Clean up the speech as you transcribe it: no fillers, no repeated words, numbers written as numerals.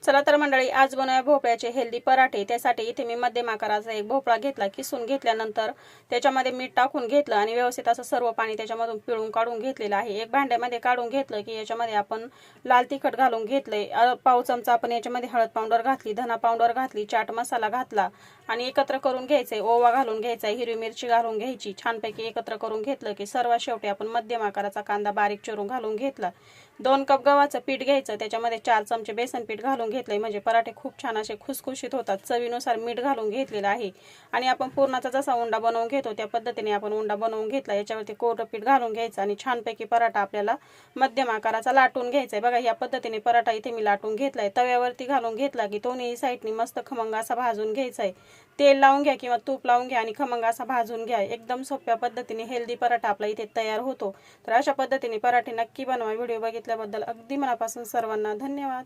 चला तर मंडळी, आज बनवूया भोपळ्याचे हेल्दी पराठे। त्यासाठी इथे मी मध्यम आकाराचा एक भोपळा घेतला, किसून घेतल्यानंतर त्याच्यामध्ये मीठ टाकून घेतलं आणि व्यवस्थित असं सर्व पाणी त्याच्यामधून पिळून काढून घेतलेलं आहे। एक भांड्यामध्ये काढून घेतलं की याच्यामध्ये आपण लाल तिखट घालून घेतलंय, पाव चमचा आपण याच्यामध्ये हळद पावडर घातली, धना पावडर घातली, चाट मसाला घातला आणि एकत्र करून घ्यायचंय। ओवा घालून घ्यायचा, हिरवी मिरची घालून घ्यायची, छानपैकी एकत्र करून घेतलं की सर्वात शेवटी आपण मध्यम आकाराचा कांदा बारीक चिरून घालून घेतला। 2 कप गव्हाचं पीठ घ्यायचं, त्याच्यामध्ये 4 चमचे बेसन पीठ घालून घेतलंय, म्हणजे पराठे खूप छान असे खुसखुशीत होतात। चवीनुसार मीठ घालून घेतलेलं आहे आणि आपण पुरणाचा जसा उंडा बनवून घेतो त्या पद्धतीने आपण उंडा बनवून घेतला। याच्यावरती कोरडं पीठ घालून घ्यायचं आणि छानपैकी पराठा आपल्याला मध्यम आकाराचा लाटून घ्यायचा आहे। बघा, या पद्धतीने पराठा इथे मी लाटून घेतलाय। तव्यावरती घालून घेतला की दोन्ही साईडनी मस्त खमंग असा भाजून घ्यायचा आहे। तेल लावून घ्या किंवा तूप लावून घ्या आणि खमंग असा भाजून घ्या। एकदम सोप्या पद्धतीने हेल्दी पराठा आपला इथे तयार होतो। तर अशा पद्धतीने पराठे नक्की बनवा। व्हिडिओ बघितल्याबद्दल अगदी मनापासून सर्वांना धन्यवाद।